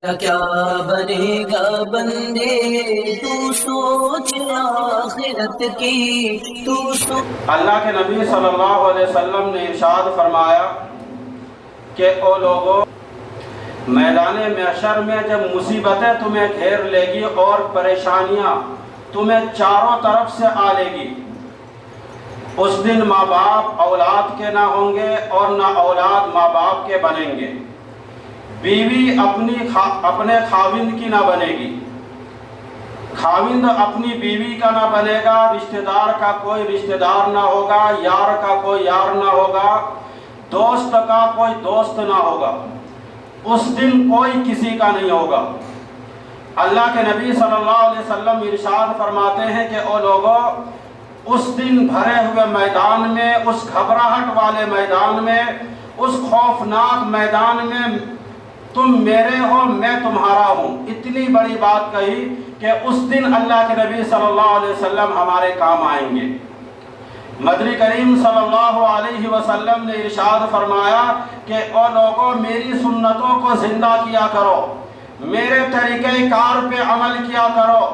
کیا بنے گا بندے تو سوچ آخرت کی تو سوچ۔ اللہ کے نبی صلی اللہ علیہ وسلم نے ارشاد فرمایا کہ او لوگوں، میدان محشر میں جب مصیبتیں تمہیں گھیر لے گی اور پریشانیاں تمہیں چاروں طرف سے آ لے گی، اس دن ماں باپ اولاد کے نہ ہوں گے اور نہ اولاد ماں باپ کے بنیں گے، بیوی اپنے خاوند کی نہ بنے گی، خاوند اپنی بیوی کا نہ بنے گا، رشتہ دار کا کوئی رشتہ دار نہ ہوگا، یار کا کوئی یار نہ ہوگا، دوست کا کوئی دوست نہ ہوگا، اس دن کوئی کسی کا نہیں ہوگا۔ اللہ کے نبی صلی اللہ علیہ وسلم ارشاد فرماتے ہیں کہ او لوگوں، اس دن بھرے ہوئے میدان میں، اس گھبراہٹ والے میدان میں، اس خوفناک میدان میں تم میرے ہو، میں تمہارا ہوں۔ اتنی بڑی بات کہی کہ اس دن اللہ کے نبی صلی اللہ علیہ وسلم ہمارے کام آئیں گے۔ مدنی کریم صلی اللہ علیہ وسلم نے ارشاد فرمایا کہ او لوگوں، میری سنتوں کو زندہ کیا کرو، میرے طریقہ کار پہ عمل کیا کرو،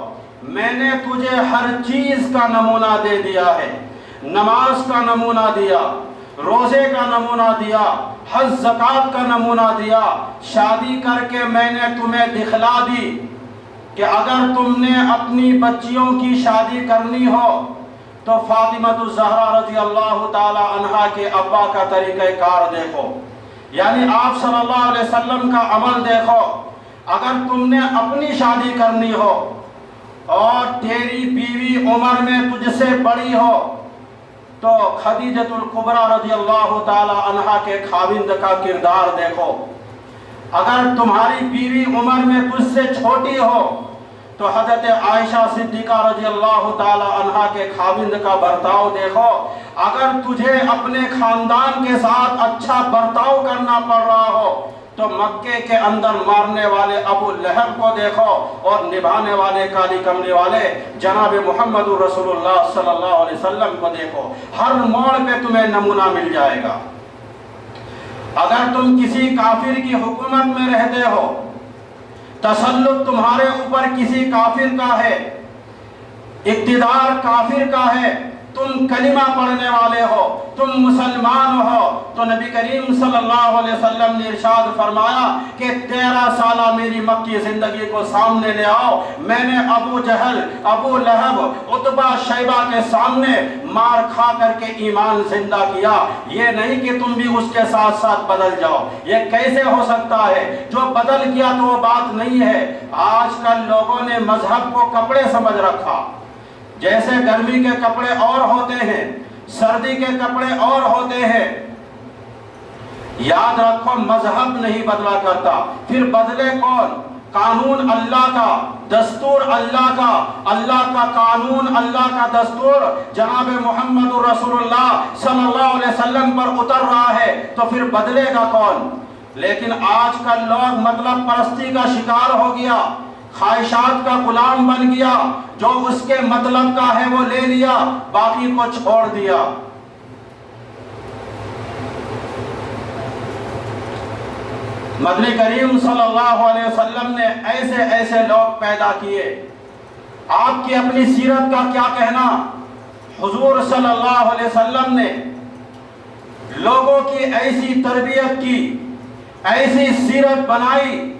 میں نے تجھے ہر چیز کا نمونہ دے دیا ہے، نماز کا نمونہ دیا، روزے کا نمونہ دیا، حج زکوٰۃ کا نمونہ دیا، شادی کر کے میں نے تمہیں دکھلا دی کہ اگر تم نے اپنی بچیوں کی شادی کرنی ہو تو فاطمہ الزہرا رضی اللہ تعالی عنہا کے ابا کا طریقہ کار دیکھو، یعنی آپ صلی اللہ علیہ وسلم کا عمل دیکھو۔ اگر تم نے اپنی شادی کرنی ہو اور تیری بیوی عمر میں تجھ سے بڑی ہو تو خدیجۃ الکبریٰ رضی اللہ تعالی عنہا کے خاوند کا کردار دیکھو۔ اگر تمہاری بیوی عمر میں تجھ سے چھوٹی ہو تو حضرت عائشہ صدیقہ رضی اللہ تعالی عنہا کے خاوند کا برتاؤ دیکھو۔ اگر تجھے اپنے خاندان کے ساتھ اچھا برتاؤ کرنا پڑ رہا ہو تو مکے کے اندر مارنے والے ابو لہب کو دیکھو اور نبھانے والے کالی کملی والے جناب محمد رسول اللہ صلی اللہ علیہ وسلم کو دیکھو۔ ہر موڑ پہ تمہیں نمونہ مل جائے گا۔ اگر تم کسی کافر کی حکومت میں رہتے ہو، تسلط تمہارے اوپر کسی کافر کا ہے، اقتدار کافر کا ہے، تم کلمہ پڑھنے والے ہو، تم مسلمان ہو، تو نبی کریم صلی اللہ علیہ وسلم نے ارشاد فرمایا کہ 13 سالہ میری مکی زندگی کو سامنے لے آؤ، میں نے ابو جہل، ابو لہب، عتبہ، شیبہ کے سامنے مار کھا کر کے ایمان زندہ کیا۔ یہ نہیں کہ تم بھی اس کے ساتھ ساتھ بدل جاؤ، یہ کیسے ہو سکتا ہے؟ جو بدل گیا تو وہ بات نہیں ہے۔ آج کل لوگوں نے مذہب کو کپڑے سمجھ رکھا، جیسے گرمی کے کپڑے اور ہوتے ہیں، سردی کے کپڑے اور ہوتے ہیں۔ یاد رکھو، مذہب نہیں بدلا کرتا، پھر بدلے کون؟ قانون اللہ کا، دستور اللہ کا، اللہ کا قانون، اللہ کا دستور جناب محمد رسول اللہ صلی اللہ علیہ وسلم پر اتر رہا ہے، تو پھر بدلے گا کون؟ لیکن آج کل لوگ مطلب پرستی کا شکار ہو گیا، خواہشات کا غلام بن گیا، جو اس کے مطلب کا ہے وہ لے لیا، باقی کو چھوڑ دیا۔ مدنی کریم صلی اللہ علیہ وسلم نے ایسے ایسے لوگ پیدا کیے۔ آپ کی اپنی سیرت کا کیا کہنا؟ حضور صلی اللہ علیہ وسلم نے لوگوں کی ایسی تربیت کی، ایسی سیرت بنائی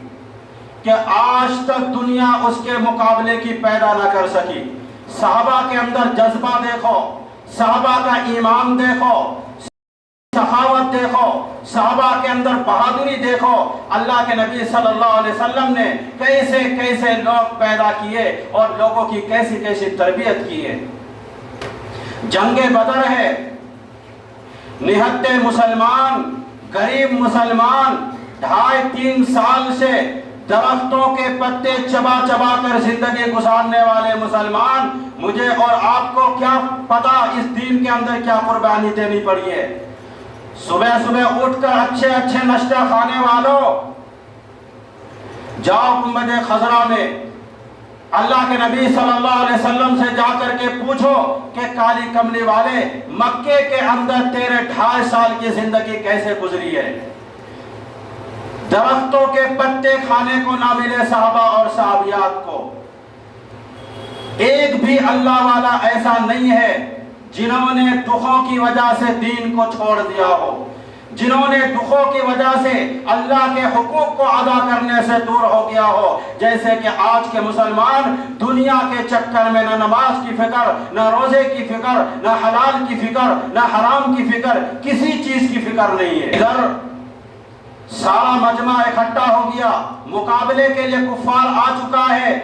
کہ آج تک دنیا اس کے مقابلے کی پیدا نہ کر سکی۔ صحابہ کے اندر جذبہ دیکھو، صحابہ کا ایمان دیکھو، سخاوت دیکھو، صحابہ کے اندر بہادری دیکھو۔ اللہ کے نبی صلی اللہ علیہ وسلم نے کیسے کیسے لوگ پیدا کیے اور لوگوں کی کیسی کیسی تربیت کی ہے۔ جنگ بدر ہے، نہتے مسلمان، غریب مسلمان، 2.5-3 سال سے درختوں کے پتے چبا چبا کر زندگی گزارنے والے مسلمان، مجھے اور آپ کو کیا پتا اس دین کے اندر کیا قربانی دینی پڑی ہے۔ صبح صبح اٹھ کر اچھے اچھے ناشتہ کھانے والوں، جاؤ گنبد خضرا میں اللہ کے نبی صلی اللہ علیہ وسلم سے جا کر کے پوچھو کہ کالی کملی والے، مکے کے اندر تیرے 2.5 سال کی زندگی کیسے گزری ہے؟ درختوں کے پتے کھانے کو نہ ملے صحابہ اور صحابیات کو۔ ایک بھی اللہ والا ایسا نہیں ہے جنہوں نے دکھوں کی وجہ سے دین کو چھوڑ دیا ہو، جنہوں نے دکھوں کی وجہ سے اللہ کے حقوق کو ادا کرنے سے دور ہو گیا ہو، جیسے کہ آج کے مسلمان دنیا کے چکر میں نہ نماز کی فکر، نہ روزے کی فکر، نہ حلال کی فکر، نہ حرام کی فکر، کسی چیز کی فکر نہیں ہے۔ ادھر سارا مجمع اکٹھا ہو گیا، مقابلے کے لیے کفار آ چکا ہے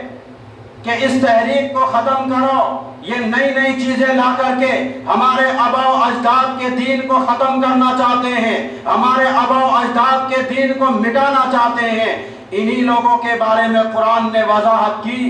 کہ اس تحریک کو ختم کرو، یہ نئی نئی چیزیں لا کر کے ہمارے آباء و اجداد کے دین کو ختم کرنا چاہتے ہیں، ہمارے آباء و اجداد کے دین کو مٹانا چاہتے ہیں۔ انہی لوگوں کے بارے میں قرآن نے وضاحت کی،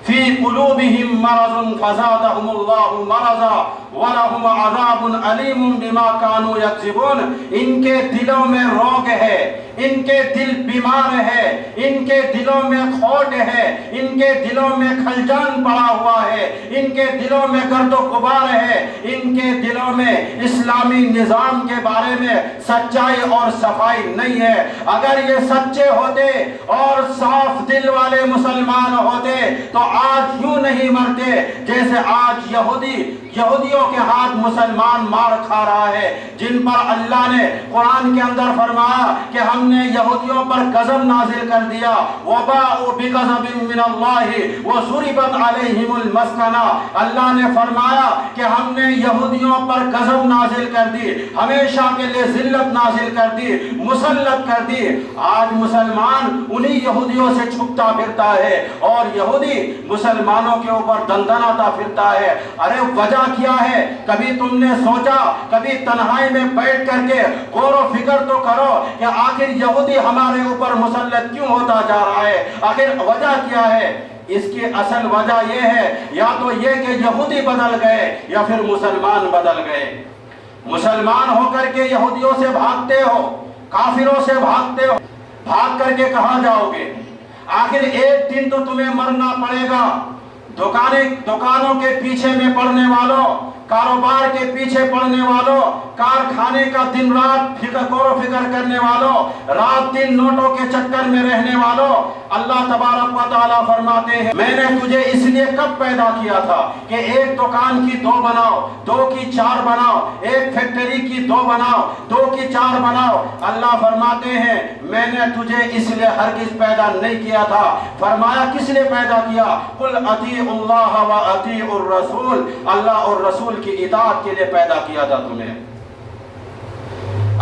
فی قلوبہم مرض فزادہم اللہ مرضا وَلَهُمْ عَذَابٌ عَلِيمٌ بِمَا كَانُوا يَكْذِبُونَ۔ ان کے دلوں میں روگ ہے، ان کے دل بیمار ہے، ان کے دلوں میں کھوٹ ہے، ان کے دلوں میں کھلجان پڑا ہوا ہے، ان کے دلوں میں گرد و غبار ہے، ان کے دلوں میں اسلامی نظام کے بارے میں سچائی اور صفائی نہیں ہے۔ اگر یہ سچے ہوتے اور صاف دل والے مسلمان ہوتے تو آج یوں نہیں مرتے جیسے آج یہودیوں کے ہاتھ مسلمان مار کھا رہا ہے، جن پر اللہ نے قرآن کے اندر فرمایا کہ ہم نے یہودیوں پر غضب نازل کر دیا، وَبَاءُوا بِغَضَبٍ مِّنَ اللَّهِ وَضُرِبَتْ عَلَيْهِمُ الْمَسْكَنَةُ۔ اللہ نے فرمایا کہ ہم نے یہودیوں پر غضب نازل کر دی، ہمیشہ کے لیے ذلت نازل کر دی، مسلط کر دی۔ آج مسلمان انہی یہودیوں سے چھپتا پھرتا ہے اور یہودی مسلمانوں کے اوپر دندناتا پھرتا ہے۔ ارے وجہ کیا ہے؟ کبھی تم نے سوچا، کبھی تنہائی میں بیٹھ کر کے غور و فکر تو کرو کہ آخر یہودی ہمارے اوپر مسلط کیوں ہوتا جا رہا ہے؟ آخر وجہ کیا ہے؟ اس کی اصل وجہ یہ ہے، یا تو یہ کہ یہودی بدل گئے یا پھر مسلمان بدل گئے۔ مسلمان ہو کر کے یہودیوں سے بھاگتے ہو، کافروں سے بھاگتے ہو، بھاگ کر کے کہاں جاؤ گے؟ آخر ایک دن تو تمہیں مرنا پڑے گا۔ دکانوں کے پیچھے میں پڑنے والوں، کاروبار کے پیچھے پڑنے والوں، کارخانے کا دن رات غور و فکر کرنے والوں، رات دن نوٹوں کے چکر میں رہنے والوں، اللہ تبارک و تعالیٰ فرماتے ہیں میں نے تجھے اس لیے کب پیدا کیا تھا کہ ایک دکان کی 2 بناؤ، 2 کی 4 بناؤ، ایک فیکٹری کی 2 بناؤ، 2 کی 4 بناؤ۔ اللہ فرماتے ہیں میں نے تجھے اس لیے ہرگز پیدا نہیں کیا تھا۔ فرمایا کس لیے پیدا کیا؟ قل اطیعوا اللہ و اطیعوا الرسول، اللہ اور رسول کی اطاعت کے لیے پیدا کیا تھا تمہیں۔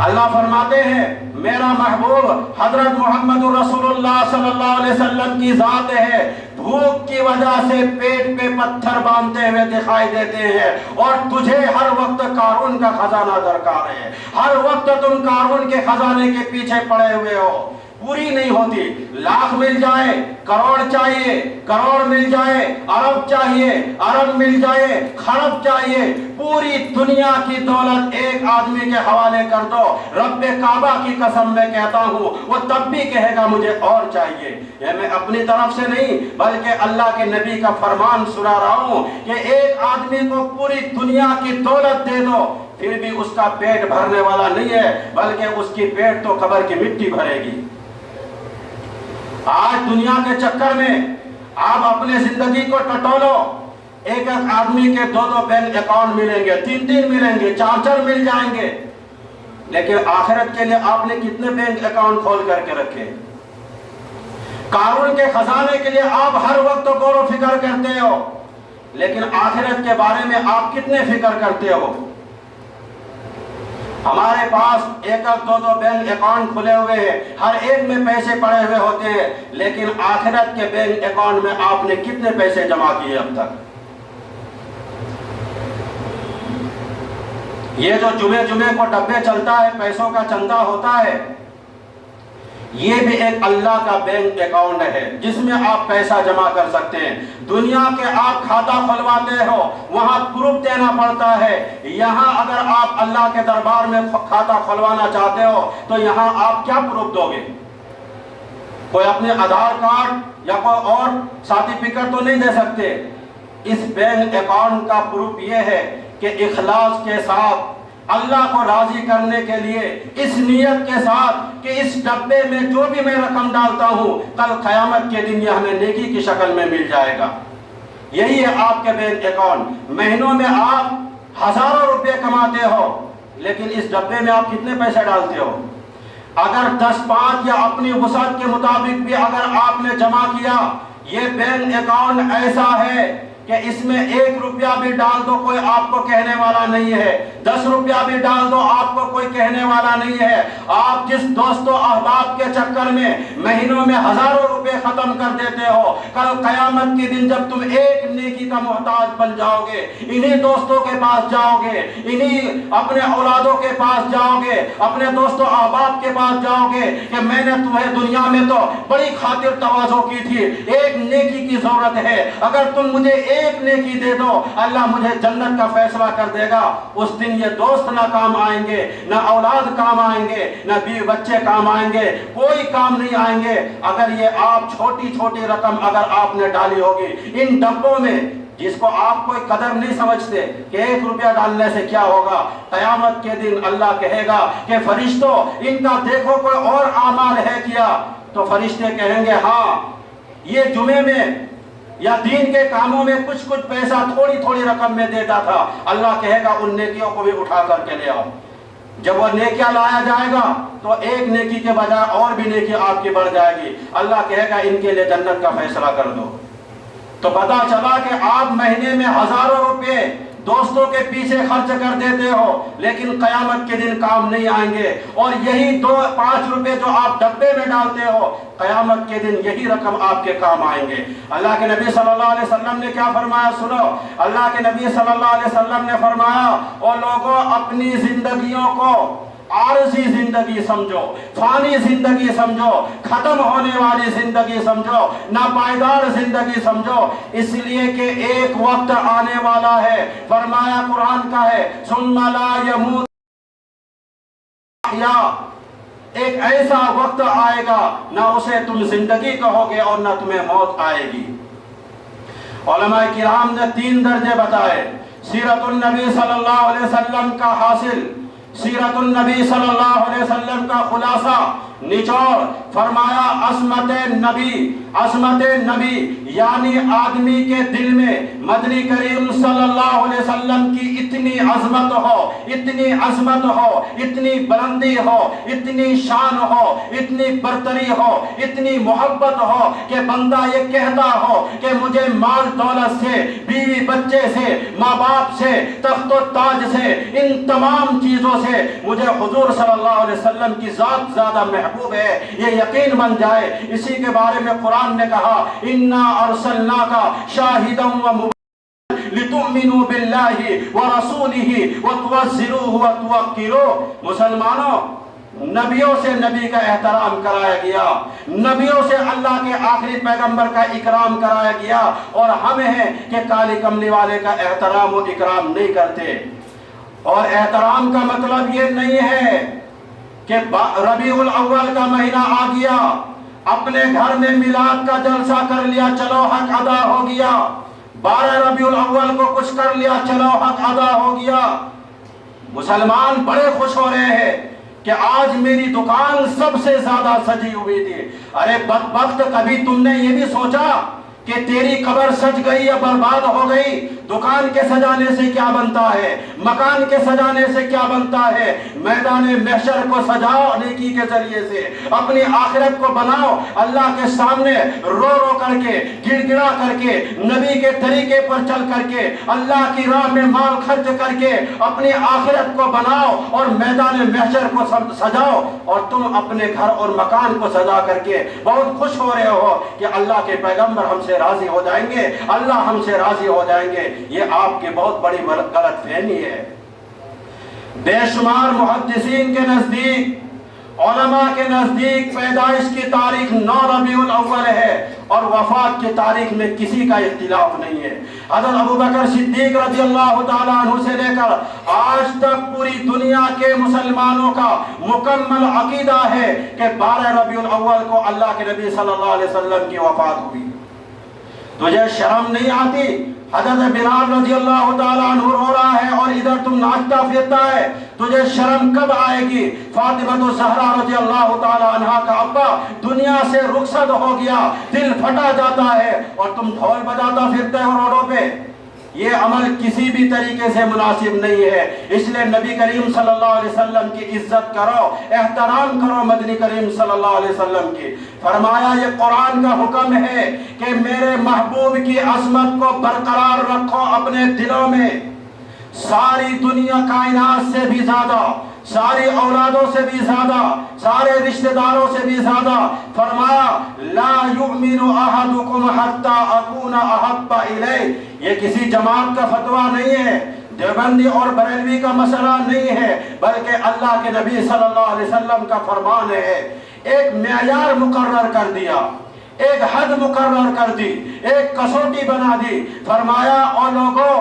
اللہ فرماتے ہیں میرا محبوب حضرت محمد رسول اللہ صلی اللہ علیہ وسلم کی ذات ہے، بھوک کی وجہ سے پیٹ پہ پتھر باندھتے ہوئے دکھائی دیتے ہیں، اور تجھے ہر وقت قارون کا خزانہ درکار ہے، ہر وقت تم قارون کے خزانے کے پیچھے پڑے ہوئے ہو۔ پوری نہیں ہوتی، لاکھ مل جائے، کروڑ چاہیے، کروڑ مل جائے، ارب چاہیے، ارب مل جائے، خرب چاہیے، پوری دنیا کی دولت ایک آدمی کے حوالے کر دو، رب کعبہ کی قسم میں کہتا ہوں وہ تب بھی کہے گا مجھے اور چاہیے۔ یہ میں اپنی طرف سے نہیں بلکہ اللہ کے نبی کا فرمان سنا رہا ہوں کہ ایک آدمی کو پوری دنیا کی دولت دے دو، پھر بھی اس کا پیٹ بھرنے والا نہیں ہے، بلکہ اس کی پیٹ تو قبر کی مٹی بھرے گی۔ آج دنیا کے چکر میں آپ اپنے زندگی کو ٹٹولو، ایک آدمی کے 2 بینک اکاؤنٹ ملیں گے، 3 ملیں گے، 4 مل جائیں گے، لیکن آخرت کے لیے آپ نے کتنے بینک اکاؤنٹ کھول کر کے رکھے؟ قارون کے خزانے کے لیے آپ ہر وقت غور و فکر کرتے ہو، لیکن آخرت کے بارے میں آپ کتنے فکر کرتے ہو؟ ہمارے پاس 1-2 بینک اکاؤنٹ کھلے ہوئے ہیں، ہر ایک میں پیسے پڑے ہوئے ہوتے ہیں، لیکن آخرت کے بینک اکاؤنٹ میں آپ نے کتنے پیسے جمع کیے اب تک؟ یہ جو جمعے کو ڈبے چلتا ہے، پیسوں کا چندہ ہوتا ہے، یہ بھی ایک اللہ کا بینک اکاؤنٹ ہے جس میں آپ پیسہ جمع کر سکتے ہیں۔ دنیا کے آپ کھاتا کھلواتے ہو، وہاں پروف دینا پڑتا ہے، یہاں اگر آپ اللہ کے دربار میں کھاتا کھلوانا چاہتے ہو تو یہاں آپ کیا پروف دو گے؟ کوئی اپنے آدھار کارڈ یا کوئی اور سرٹیفکیٹ تو نہیں دے سکتے۔ اس بینک اکاؤنٹ کا پروف یہ ہے کہ اخلاص کے ساتھ اللہ کو راضی کرنے کے لیے اس نیت کے ساتھ کہ اس ڈبے میں جو بھی میں رقم ڈالتا ہوں کل قیامت کے دن یہ ہمیں نیکی کی شکل میں مل جائے گا۔ یہی ہے آپ کے بینک اکاؤنٹ۔ مہینوں میں آپ ہزاروں روپے کماتے ہو، لیکن اس ڈبے میں آپ کتنے پیسے ڈالتے ہو؟ اگر 10-5 یا اپنی وسعت کے مطابق بھی اگر آپ نے جمع کیا، یہ بینک اکاؤنٹ ایسا ہے کہ اس میں 1 روپیہ بھی ڈال دو کوئی آپ کو کہنے والا نہیں ہے، 10 روپیہ بھی ڈال دو آپ کو کوئی کہنے والا نہیں ہے۔ آپ جس دوست و احباب کے چکر میں مہینوں میں ہزاروں روپے ختم کر دیتے ہو، کل قیامت کے دن جب تم ایک نیکی کا محتاج بن جاؤ گے، انہی دوستوں کے پاس جاؤ گے، انہی اپنے اولادوں کے پاس جاؤ گے، اپنے دوست و احباب کے پاس جاؤ گے کہ میں نے تمہیں دنیا میں تو بڑی خاطر تواضع کی تھی، ایک نیکی کی ضرورت ہے، اگر تم مجھے ایک نیکی دے دو اللہ مجھے جنت کا فیصلہ کر دے گا۔ اس دن یہ دوست نہ کام آئیں گے، نہ اولاد کام آئیں گے، نہ بیوی بچے کام آئیں گے، کوئی کام نہیں آئیں گے اگر یہ آپ چھوٹی چھوٹی رقم اگر آپ نے ڈالی ہوگی ان ڈبوں میں، جس کو آپ کوئی قدر نہیں سمجھتے کہ 1 روپیہ ڈالنے سے کیا ہوگا۔ قیامت کے دن اللہ کہے گا کہ فرشتوں ان کا دیکھو کوئی اور اعمال ہے کیا، تو فرشتے کہیں گے ہاں یہ جمعے میں یا دین کے کاموں میں کچھ پیسہ تھوڑی تھوڑی رقم میں دیتا تھا۔ اللہ کہے گا ان نیکیوں کو بھی اٹھا کر کے لے آؤ۔ جب وہ نیکیاں لایا جائے گا تو ایک نیکی کے بجائے اور بھی نیکی آپ کی بڑھ جائے گی۔ اللہ کہے گا ان کے لیے جنت کا فیصلہ کر دو۔ تو پتا چلا کہ آپ مہینے میں ہزاروں روپے دوستوں کے پیچھے خرچ کر دیتے ہو، لیکن قیامت کے دن کام نہیں آئیں گے، اور یہی 2-5 روپے جو آپ ڈبے میں ڈالتے ہو قیامت کے دن یہی رقم آپ کے کام آئیں گے۔ اللہ کے نبی صلی اللہ علیہ وسلم نے کیا فرمایا سنو، اللہ کے نبی صلی اللہ علیہ وسلم نے فرمایا او لوگوں اپنی زندگیوں کو عارضی زندگی سمجھو، فانی زندگی سمجھو، ختم ہونے والی زندگی سمجھو، ناپائیدار زندگی سمجھو، اس لیے کہ ایک وقت آنے والا ہے، فرمایا قرآن کا ہے ثم لا يموت یا ایک ایسا وقت آئے گا نہ اسے تم زندگی کہو گے اور نہ تمہیں موت آئے گی۔ علماء کرام نے 3 درجے بتائے، سیرت النبی صلی اللہ علیہ وسلم کا حاصل، سیرت النبی صلی اللہ علیہ وسلم کا خلاصہ، نچوڑ، فرمایا عصمت نبی یعنی آدمی کے دل میں مدنی کریم صلی اللہ علیہ وسلم کی اتنی عظمت ہو، اتنی بلندی ہو، اتنی شان ہو، اتنی برتری ہو، اتنی محبت ہو کہ بندہ یہ کہتا ہو کہ مجھے مال دولت سے، بیوی بچے سے، ماں باپ سے، تخت و تاج سے، ان تمام چیزوں سے مجھے حضور صلی اللہ علیہ وسلم کی ذات زیادہ محبوب ہے، یہ یقین بن جائے۔ اسی کے بارے میں قرآن نے کہا اِنَّا أَرْسَلْنَاكَ شَاهِدًا وَمُبَشِّرًا لِتُؤْمِنُوا بِاللَّهِ وَرَسُولِهِ وَتُعَزِّرُوهُ وَتُوَقِّرُوهُ۔ مسلمانوں، نبیوں سے نبی کا احترام کرایا گیا، نبیوں سے اللہ کے آخری پیغمبر کا اکرام کرایا گیا، اور ہم ہیں کہ کالی کملی والے کا احترام و اکرام نہیں کرتے۔ اور احترام کا مطلب یہ نہیں ہے کہ ربیع الاول کا مہینہ آ گیا، اپنے گھر میں میلاد کا جلسہ کر لیا، چلو حق ادا ہو گیا، 12 ربیع الاول کو کچھ کر لیا، چلو حق ادا ہو گیا۔ مسلمان بڑے خوش ہو رہے ہیں کہ آج میری دکان سب سے زیادہ سجی ہوئی تھی۔ ارے بدبخت، کبھی تم نے یہ بھی سوچا کہ تیری قبر سج گئی یا برباد ہو گئی؟ دکان کے سجانے سے کیا بنتا ہے، مکان کے سجانے سے کیا بنتا ہے؟ میدان محشر کو سجاؤ نیکی کے ذریعے سے، اپنی آخرت کو بناؤ، اللہ کے سامنے رو رو کر کے، گڑ گڑا کر کے، نبی کے طریقے پر چل کر کے، اللہ کی راہ میں مال خرچ کر کے اپنی آخرت کو بناؤ اور میدان محشر کو سجاؤ، اور تم اپنے گھر اور مکان کو سجا کر کے بہت خوش ہو رہے ہو کہ اللہ کے پیغمبر ہم سے راضی ہو جائیں گے، اللہ ہم سے راضی ہو جائیں گے۔ یہ آپ کی بہت بڑی غلط فہمی ہے۔ بے شمار محدثین کے نزدیک، علماء کے نزدیک پیدائش کی تاریخ 9 ربیع الاول ہے اور وفات کی تاریخ میں کسی کا اختلاف نہیں ہے۔ حضرت ابوبکر صدیق رضی اللہ تعالیٰ عنہ سے لے کر آج تک پوری دنیا کے مسلمانوں کا مکمل عقیدہ ہے کہ 12 ربیع الاول کو اللہ کے نبی صلی اللہ علیہ وسلم کی وفات ہوئی۔ تجھے شرم نہیں آتی؟ حضرت بلال رضی اللہ تعالیٰ عنہ رو رہا ہے اور ادھر تم ناچتا پھرتا ہے، تجھے شرم کب آئے گی؟ فاطمہ الزہرا رضی اللہ تعالیٰ عنہ کا ابا دنیا سے رخصت ہو گیا، دل پھٹا جاتا ہے اور تم ڈھول بجاتا پھرتے ہو روڈوں پہ۔ یہ عمل کسی بھی طریقے سے مناسب نہیں ہے، اس لیے نبی کریم صلی اللہ علیہ وسلم کی عزت کرو، احترام کرو مدنی کریم صلی اللہ علیہ وسلم کی۔ فرمایا یہ قرآن کا حکم ہے کہ میرے محبوب کی عظمت کو برقرار رکھو اپنے دلوں میں، ساری دنیا کائنات سے بھی زیادہ، ساری اولادوں سے بھی زیادہ، سارے رشتہ داروں سے بھی زیادہ۔ فرمایا لا یؤمن احدکم حتی اکون احب الیہ، یہ کسی جماعت کا فتویٰ نہیں ہے، دیوبندی اور بریلوی کا مسئلہ نہیں ہے، بلکہ اللہ کے نبی صلی اللہ علیہ وسلم کا فرمان ہے۔ ایک معیار مقرر کر دیا، ایک حد مقرر کر دی، ایک کسوٹی بنا دی۔ فرمایا اور لوگوں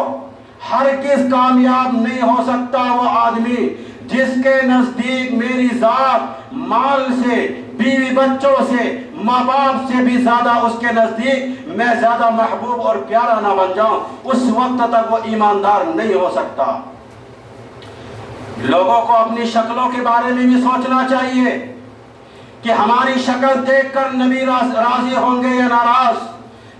ہرگز کامیاب نہیں ہو سکتا وہ آدمی جس کے نزدیک میری ذات مال سے، بیوی بچوں سے، ماں باپ سے بھی زیادہ اس کے نزدیک میں زیادہ محبوب اور پیارا نہ بن جاؤں، اس وقت تک وہ ایماندار نہیں ہو سکتا۔ لوگوں کو اپنی شکلوں کے بارے میں بھی سوچنا چاہیے کہ ہماری شکل دیکھ کر نبی راضی ہوں گے یا ناراض۔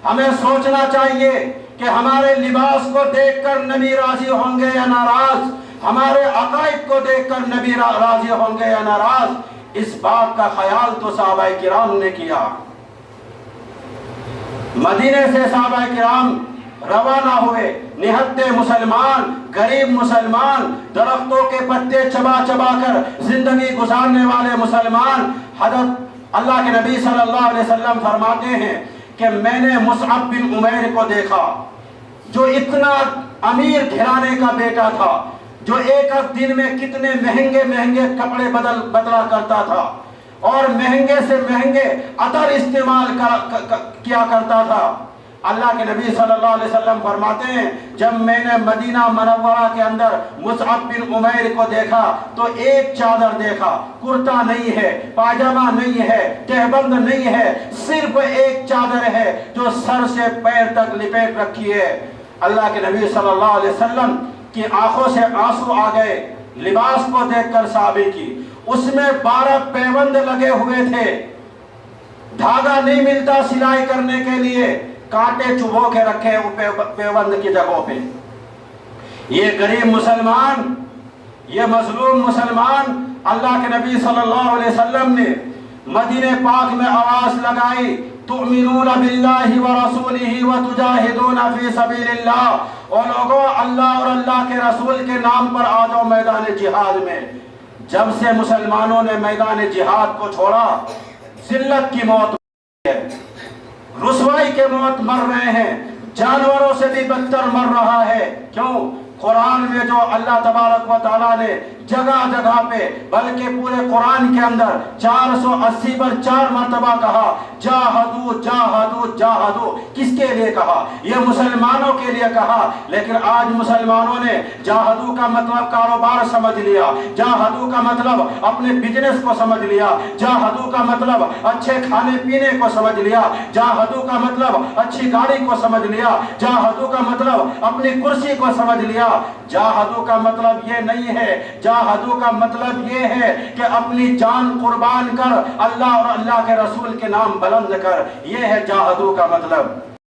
ہمیں سوچنا چاہیے کہ ہمارے لباس کو دیکھ کر نبی راضی ہوں گے یا ناراض، ہمارے عقائد کو دیکھ کر نبی راضی ہوں گے یا ناراض۔ اس بات کا خیال تو صحابہ کرام نے کیا۔ مدینے سے صحابہ کرام روانہ ہوئے، نہتے مسلمان، غریب مسلمان، درختوں کے پتے چبا چبا کر زندگی گزارنے والے مسلمان۔ حضرت اللہ کے نبی صلی اللہ علیہ وسلم فرماتے ہیں کہ میں نے مصعب بن عمیر کو دیکھا جو اتنا امیر گھرانے کا بیٹا تھا، جو ایک دن میں کتنے مہنگے مہنگے کپڑے بدلا کرتا تھا اور مہنگے سے مہنگے عطر استعمال کیا کرتا تھا۔ اللہ کے نبی صلی اللہ علیہ وسلم فرماتے ہیں جب میں نے مدینہ منورہ کے اندر مصعب بن عمیر کو دیکھا تو ایک چادر دیکھا، کرتا نہیں ہے، پاجامہ نہیں ہے، تہبند نہیں ہے، صرف ایک چادر ہے جو سر سے پیر تک لپیٹ رکھی ہے۔ اللہ کے نبی صلی اللہ علیہ وسلم کی آنکھوں سے آنسو آ گئے لباس کو دیکھ کر صحابی کی۔ اس میں 12 پیوند لگے ہوئے تھے، دھاگا نہیں ملتا سلائی کرنے کے لیے، کانٹے چبھو کے رکھے پیوند کی جگہوں پہ۔ یہ غریب مسلمان، یہ مظلوم مسلمان، اللہ کے نبی صلی اللہ علیہ وسلم نے مدینہ پاک میں آواز لگائی تؤمنون باللہ ورسولہ وتجاہدون فی سبیل اللہ، اور لوگوں اللہ اور اللہ کے رسول کے نام پر آ جاؤ میدان جہاد میں۔ جب سے مسلمانوں نے میدان جہاد کو چھوڑا، ذلت کی موت ہے، رسوائی کے موت مر رہے ہیں، جانوروں سے بھی بدتر مر رہا ہے۔ کیوں؟ قرآن میں جو اللہ تبارک و تعالیٰ نے جگہ جگہ پہ، بلکہ پورے قرآن کے اندر 480 پر 4 مرتبہ کہا جاہدو جاہدو جاہدو، کس کے لیے کہا؟ یہ مسلمانوں کے لیے کہا۔ لیکن آج مسلمانوں نے جاہدو کا مطلب کاروبار سمجھ لیا، جاہدو کا مطلب اپنے بزنس کو سمجھ لیا، جاہدو کا مطلب اچھے کھانے پینے کو سمجھ لیا، جاہدو کا مطلب اچھی گاڑی کو سمجھ لیا، جاہدو کا مطلب اپنی کرسی کو سمجھ لیا۔ جاہدو کا مطلب یہ نہیں ہے، جاہدو کا مطلب یہ ہے کہ اپنی جان قربان کر، اللہ اور اللہ کے رسول کے نام بلند کر، یہ ہے جاہدو کا مطلب۔